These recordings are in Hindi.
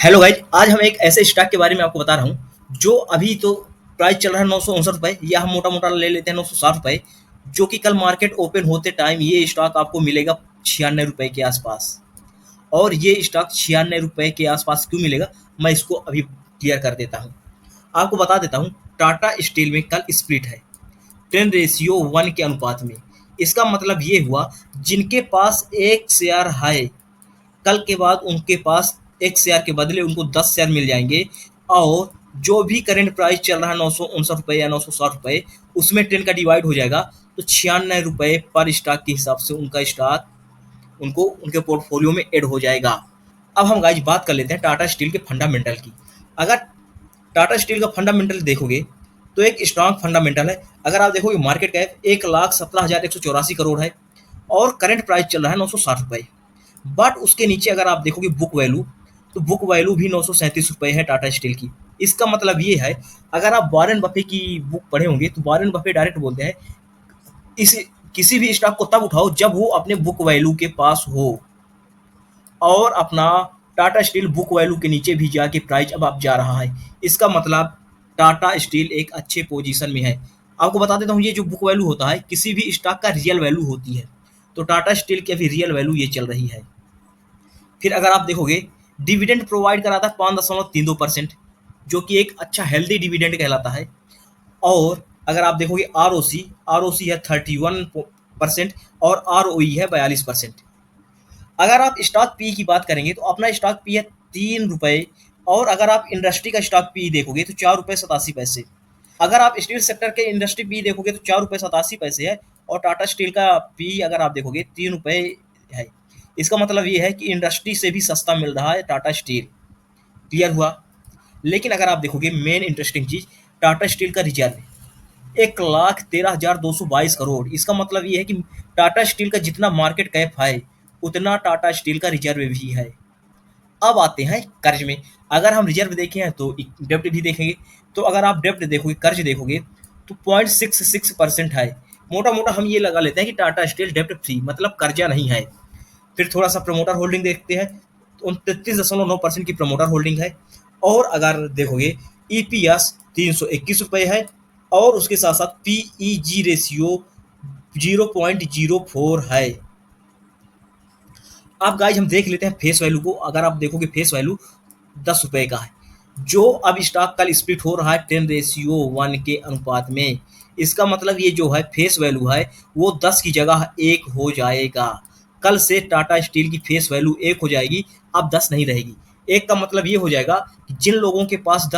हेलो गाइज, आज हम एक ऐसे स्टॉक के बारे में आपको बता रहा हूँ जो अभी तो प्राइस चल रहा है 959 रुपये, या हम मोटा मोटा ले लेते हैं 960 रुपये। जो कि कल मार्केट ओपन होते टाइम ये स्टॉक आपको मिलेगा 96 रुपये के आसपास। और ये स्टॉक 96 रुपये के आसपास क्यों मिलेगा, मैं इसको अभी क्लियर कर देता हूँ। आपको बता देता हूँ, टाटा स्टील में कल स्प्लिट है 10:1 के अनुपात में। इसका मतलब ये हुआ, जिनके पास एक शेयर है कल के बाद उनके पास एक शेयर के बदले उनको 10 शेयर मिल जाएंगे। और जो भी करंट प्राइस चल रहा है 959 रुपये या 960 रुपये, उसमें 10 का डिवाइड हो जाएगा तो 96 रुपये पर स्टॉक के हिसाब से उनका स्टॉक उनको उनके पोर्टफोलियो में ऐड हो जाएगा। अब हम गाइज बात कर लेते हैं टाटा स्टील के फंडामेंटल की। अगर टाटा स्टील का फंडामेंटल देखोगे तो एक स्ट्रांग फंडामेंटल है। अगर आप देखोगे मार्केट कैप 1,17,184 करोड़ है और करंट प्राइस चल रहा है 960 रुपये। बट उसके नीचे अगर आप देखोगे बुक वैल्यू, तो बुक वैल्यू भी 937 रुपये है टाटा स्टील की। इसका मतलब ये है, अगर आप वॉरेन बफे की बुक पढ़े होंगे तो वॉरेन बफे डायरेक्ट बोलते हैं इस किसी भी स्टॉक को तब उठाओ जब वो अपने बुक वैल्यू के पास हो। और अपना टाटा स्टील बुक वैल्यू के नीचे भी जाके प्राइस अब आप जा रहा है। इसका मतलब टाटा स्टील एक अच्छे पोजीशन में है। आपको बता देता हूँ, ये जो बुक वैल्यू होता है किसी भी स्टॉक का रियल वैल्यू होती है। तो टाटा स्टील की अभी रियल वैल्यू ये चल रही है। फिर अगर आप देखोगे, डिविडेंड प्रोवाइड कराता है 5.32%, जो कि एक अच्छा हेल्दी डिविडेंड कहलाता है। और अगर आप देखोगे आर ओ सी है 31% और आर ओ ई है 42%। अगर आप स्टॉक पी की बात करेंगे तो अपना स्टॉक पी है 3 रुपये। और अगर आप इंडस्ट्री का स्टॉक पी देखोगे तो 4 रुपये 87 पैसे। अगर आप स्टील सेक्टर के इंडस्ट्री पी देखोगे तो 4 रुपये 87 पैसे है। और टाटा स्टील का पी अगर आप देखोगे 3 रुपये है। इसका मतलब ये है कि इंडस्ट्री से भी सस्ता मिल रहा है टाटा स्टील। क्लियर हुआ। लेकिन अगर आप देखोगे मेन इंटरेस्टिंग चीज, टाटा स्टील का रिजर्व 1,13,222 करोड़। इसका मतलब ये है कि टाटा स्टील का जितना मार्केट कैप है उतना टाटा स्टील का रिजर्व भी है। अब आते हैं कर्ज में। अगर हम रिजर्व देखे हैं तो डेप्ट भी देखेंगे। तो अगर आप डेप्ट देखोगे, कर्ज देखोगे, तो 0.66% है। मोटा मोटा हम ये लगा लेते हैं कि टाटा स्टील डेप्ट फ्री मतलब कर्जा नहीं है। फिर थोड़ा सा प्रमोटर होल्डिंग देखते हैं, तो 29.9% की प्रमोटर होल्डिंग है। और अगर देखोगे ईपीएस 321 रुपये है। और उसके साथ साथ पीईजी रेशियो 0.04 है। अब गाइज हम देख लेते हैं फेस वैल्यू को। अगर आप देखोगे फेस वैल्यू 10 रुपये का है, जो अब स्टॉक कल स्प्लिट हो रहा है 10:1 के अनुपात में। इसका मतलब ये जो है फेस वैल्यू है वो 10 की जगह 1 हो जाएगा। कल से टाटा स्टील की फेस वैल्यू 1 हो जाएगी, अब 10 नहीं रहेगी। 1 का मतलब ये हो जाएगा कि जिन लोगों के पास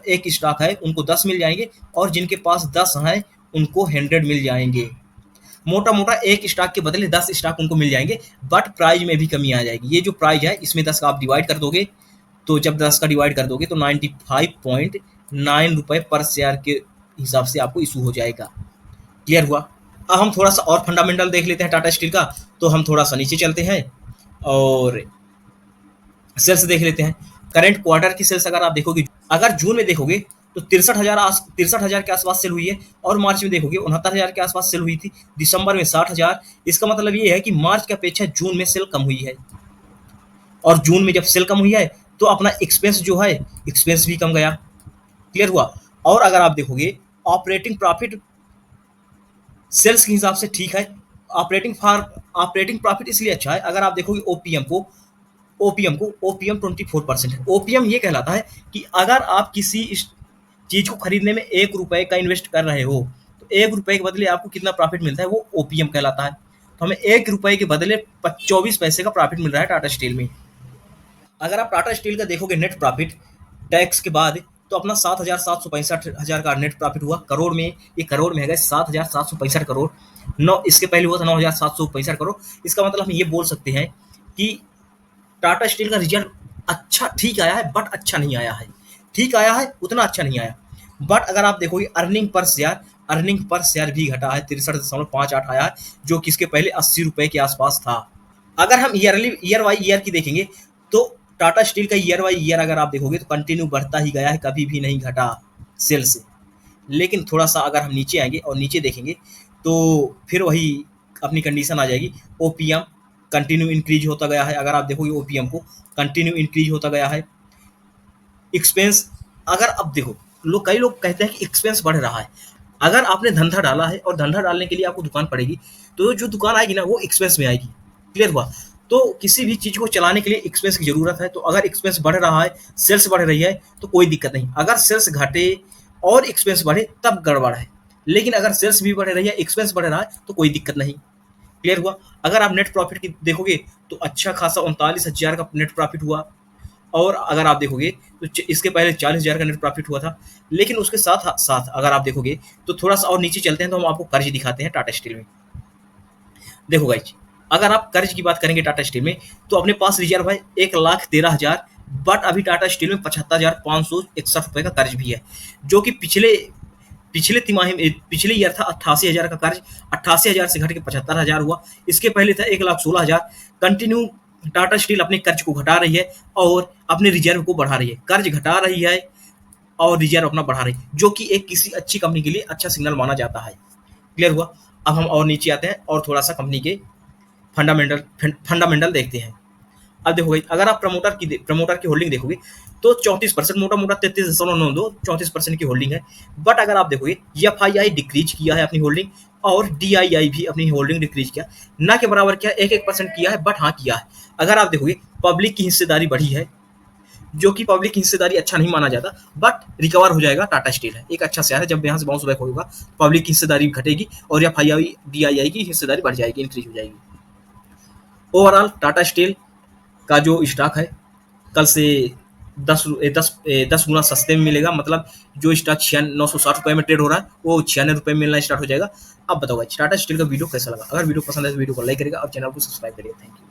एक स्टॉक है उनको 10 मिल जाएंगे, और जिनके पास 10 हैं उनको 100 मिल जाएंगे। मोटा मोटा एक स्टॉक के बदले 10 स्टॉक उनको मिल जाएंगे। बट प्राइस में भी कमी आ जाएगी। ये जो प्राइस है इसमें 10 का आप डिवाइड कर दोगे, तो जब 10 का डिवाइड कर दोगे तो 95.9 रुपये पर शेयर के हिसाब से आपको इशू हो जाएगा। क्लियर हुआ। अब हम थोड़ा सा और फंडामेंटल देख लेते हैं टाटा स्टील का। तो हम थोड़ा सा नीचे चलते हैं और सेल्स देख लेते हैं। करंट क्वार्टर की सेल्स अगर आप देखोगे, अगर जून में देखोगे तो 63,000 के आसपास सेल हुई है। और मार्च में देखोगे 69,000 के आसपास सेल हुई थी। दिसंबर में 60,000। इसका मतलब ये है कि मार्च की अपेक्षा जून में सेल कम हुई है। और जून में जब सेल कम हुई है तो अपना एक्सपेंस जो है, एक्सपेंस भी कम गया। क्लियर हुआ। और अगर आप देखोगे ऑपरेटिंग प्रॉफिट सेल्स के हिसाब से ठीक है। ऑपरेटिंग प्रॉफिट इसलिए अच्छा है, अगर आप देखोगे ओपीएम 24% है। ओपीएम ये कहलाता है कि अगर आप किसी चीज को खरीदने में 1 रुपए का इन्वेस्ट कर रहे हो तो 1 रुपए के बदले आपको कितना प्रॉफिट मिलता है, वो ओपीएम कहलाता है। तो हमें 1 रुपए के बदले 24 पैसे का प्रॉफिट मिल रहा है टाटा स्टील में। अगर आप टाटा स्टील का देखोगे नेट प्रॉफिट टैक्स के बाद, तो अपना 7,765 का नेट प्रॉफिट हुआ करोड़ में। ये करोड़ में है 7,765 करोड़। नौ इसके पहले हुआ था 9,765 करोड़। इसका मतलब हम ये बोल सकते हैं कि टाटा स्टील का रिजल्ट अच्छा ठीक आया है, बट अच्छा नहीं आया है। ठीक आया है, उतना अच्छा नहीं आया। बट अगर आप देखोगे अर्निंग पर शेयर भी घटा है, 63.58 आया है, जो कि इसके पहले 80 रुपए के आसपास था। अगर हम ईयर वाई ईयर की देखेंगे तो टाटा स्टील का ईयर वाई ईयर अगर आप देखोगे तो कंटिन्यू बढ़ता ही गया है, कभी भी नहीं घटा सेल से। लेकिन थोड़ा सा अगर हम नीचे आएंगे और नीचे देखेंगे तो फिर वही अपनी कंडीशन आ जाएगी। ओपीएम कंटिन्यू इंक्रीज होता गया है। अगर आप देखोगे ओपीएम को कंटिन्यू इंक्रीज होता गया है। एक्सपेंस, अगर अब देखो, कई लोग कहते हैं कि एक्सपेंस बढ़ रहा है। अगर आपने धंधा डाला है और धंधा डालने के लिए आपको दुकान पड़ेगी, तो जो दुकान आएगी ना वो एक्सपेंस में आएगी। क्लियर हुआ? तो किसी भी चीज़ को चलाने के लिए एक्सपेंस की ज़रूरत है। तो अगर एक्सपेंस बढ़ रहा है, सेल्स बढ़ रही है, तो कोई दिक्कत नहीं। अगर सेल्स घटे और एक्सपेंस बढ़े तब गड़बड़ है। लेकिन अगर सेल्स भी बढ़ रही है, एक्सपेंस बढ़ रहा है, तो कोई दिक्कत नहीं। क्लियर हुआ? अगर आप नेट प्रॉफिट की देखोगे तो अच्छा खासा 39,000 का नेट प्रॉफिट हुआ। और अगर आप देखोगे तो इसके पहले 40,000 का नेट प्रॉफिट हुआ था। लेकिन उसके साथ साथ अगर आप देखोगे तो थोड़ा सा और नीचे चलते हैं, तो हम आपको कर्ज दिखाते हैं टाटा स्टील में। देखो गाइज, अगर आप कर्ज की बात करेंगे टाटा स्टील में, तो अपने पास रिजर्व है 1,13,000। बट अभी टाटा स्टील में 75,561 रुपए का कर्ज भी है, जो कि पिछले पिछले तिमाही में, पिछले ईयर था 88,000 का कर्ज। 88,000 से घट के 75,000 हुआ। इसके पहले था 1,16,000। कंटिन्यू टाटा स्टील अपने कर्ज को घटा रही है और अपने रिजर्व को बढ़ा रही है। कर्ज घटा रही है और रिजर्व अपना बढ़ा रही है, जो कि एक किसी अच्छी कंपनी के लिए अच्छा सिग्नल माना जाता है। क्लियर हुआ? अब हम और नीचे आते हैं और थोड़ा सा कंपनी के फंडामेंटल देखते हैं। अब देखो भाई, अगर आप प्रमोटर की होल्डिंग देखोगे तो 34%, मोटा मोटा 33.92, 34% की होल्डिंग है। बट अगर आप देखोगे एफआईआई डिक्रीज किया है अपनी होल्डिंग, और डीआईआई भी अपनी होल्डिंग डिक्रीज किया, ना के बराबर किया, 1% किया है, बट हाँ किया है। अगर आप देखोगे पब्लिक की हिस्सेदारी बढ़ी है, जो कि पब्लिक की हिस्सेदारी अच्छा नहीं माना जाता, बट रिकवर हो जाएगा। टाटा स्टील है एक अच्छा शेयर है, जब यहाँ से बाउंस बैक होगा पब्लिक की हिस्सेदारी घटेगी और एफआईआई डीआईआई की हिस्सेदारी बढ़ जाएगी, इंक्रीज हो जाएगी। ओवरऑल टाटा स्टील का जो स्टॉक है कल से 10 गुना सस्ते में मिलेगा। मतलब जो स्टॉक 960 रुपए में ट्रेड हो रहा है, वो 96 रुपए में मिलना स्टार्ट हो जाएगा। अब बताओ भाई, टाटा स्टील का वीडियो कैसा लगा? अगर वीडियो पसंद है तो वीडियो को लाइक करेगा और चैनल को सब्सक्राइब करिएगा। Thank you.